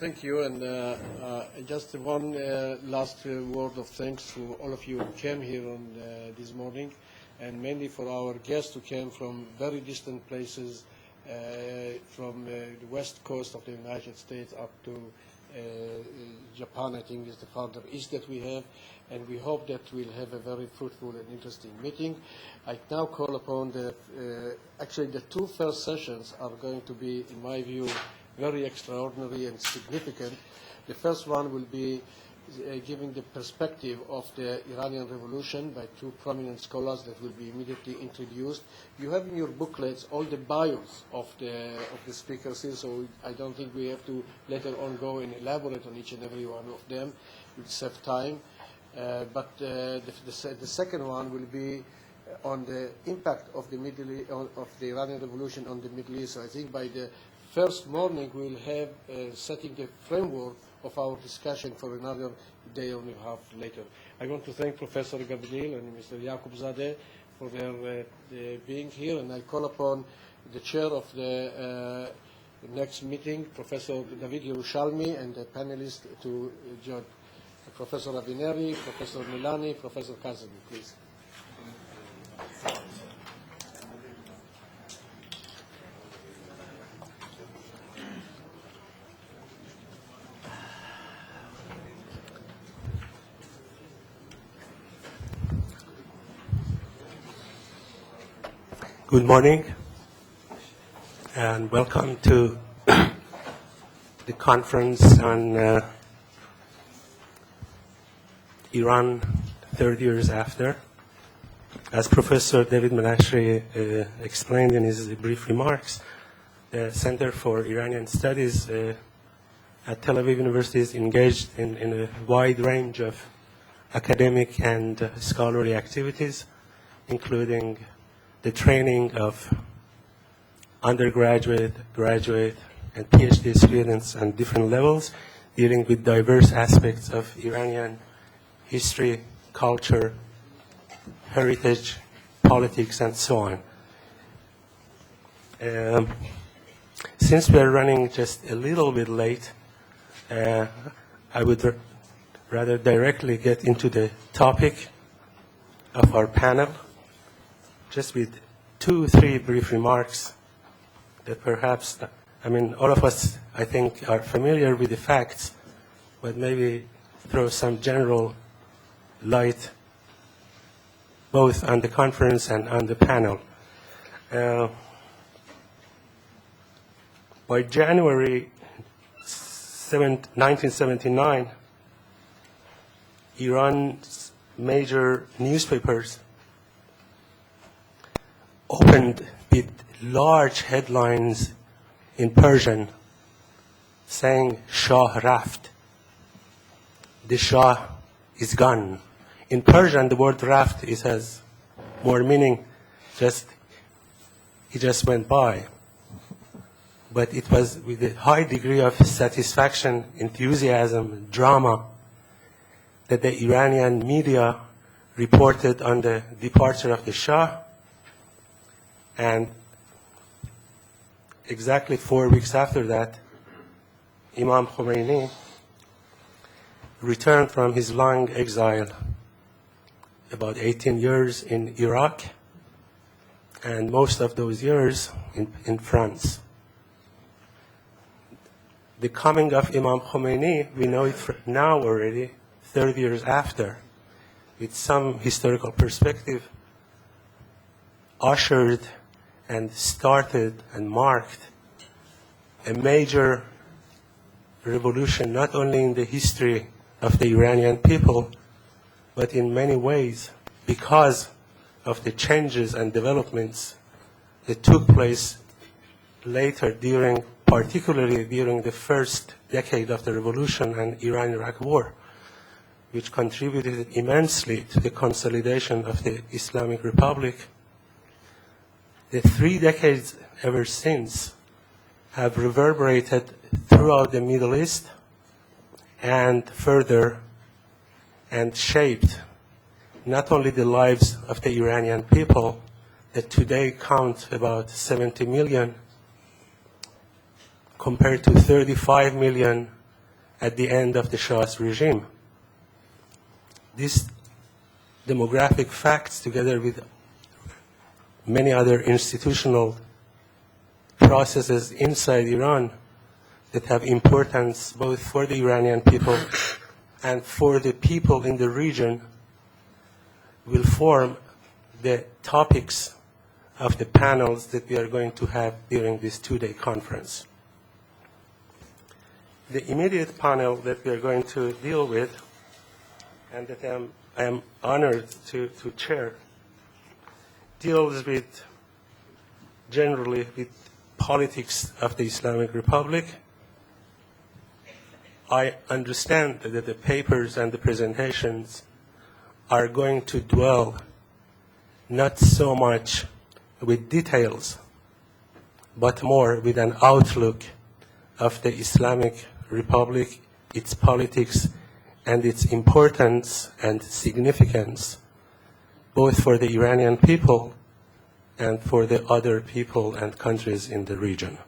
Thank you, and just one last word of thanks to all of you who came here on this morning, and mainly for our guests who came from very distant places, from the west coast of the United States up to Japan. I think is the farther east that we have, and we hope that we'll have a very fruitful and interesting meeting. I now call upon actually the two first sessions are going to be, in my view, very extraordinary and significant. The first one will be giving the perspective of the Iranian Revolution by two prominent scholars that will be immediately introduced. You have in your booklets all the bios of the speakers here, so I don't think we have to later on go and elaborate on each and every one of them. We'll save time. But the second one will be on the impact of the Iranian Revolution on the Middle East. So I think by the first morning we'll have setting the framework of our discussion for another day and a half later. I want to thank Professor Gabriel and Mr. Yaqubzadeh for their being here, and I call upon the chair of the next meeting, Professor David Yeroushalmi, and the panelists to join. Professor Avineri, Professor Milani, Professor Kazemi, please. Good morning, and welcome to the conference on Iran 30 years after. As Professor David Menashri explained in his brief remarks, the Center for Iranian Studies at Tel Aviv University is engaged in a wide range of academic and scholarly activities, including the training of undergraduate, graduate, and PhD students on different levels, dealing with diverse aspects of Iranian history, culture, heritage, politics, and so on. Since we are running just a little bit late, I would rather directly get into the topic of our panel, just with 2-3 brief remarks that perhaps, all of us, I think, are familiar with the facts, but maybe throw some general light both on the conference and on the panel. By January 1979, Iran's major newspapers opened with large headlines in Persian saying, Shah raft. The Shah is gone. In Persian, the word raft has more meaning, he just went by. But it was with a high degree of satisfaction, enthusiasm, drama that the Iranian media reported on the departure of the Shah. And exactly 4 weeks after that, Imam Khomeini returned from his long exile, about 18 years in Iraq, and most of those years in France. The coming of Imam Khomeini, we know it now already, 30 years after, with some historical perspective, ushered and started and marked a major revolution, not only in the history of the Iranian people, but in many ways because of the changes and developments that took place later, particularly during the first decade of the revolution and Iran-Iraq war, which contributed immensely to the consolidation of the Islamic Republic. The 3 decades ever since have reverberated throughout the Middle East and further, and shaped not only the lives of the Iranian people that today count about 70 million compared to 35 million at the end of the Shah's regime. These demographic facts, together with many other institutional processes inside Iran that have importance both for the Iranian people and for the people in the region, will form the topics of the panels that we are going to have during this two-day conference. The immediate panel that we are going to deal with, and that I am honored to chair, deals with generally with politics of the Islamic Republic. I understand that the papers and the presentations are going to dwell not so much with details, but more with an outlook of the Islamic Republic, its politics, and its importance and significance, both for the Iranian people and for the other people and countries in the region.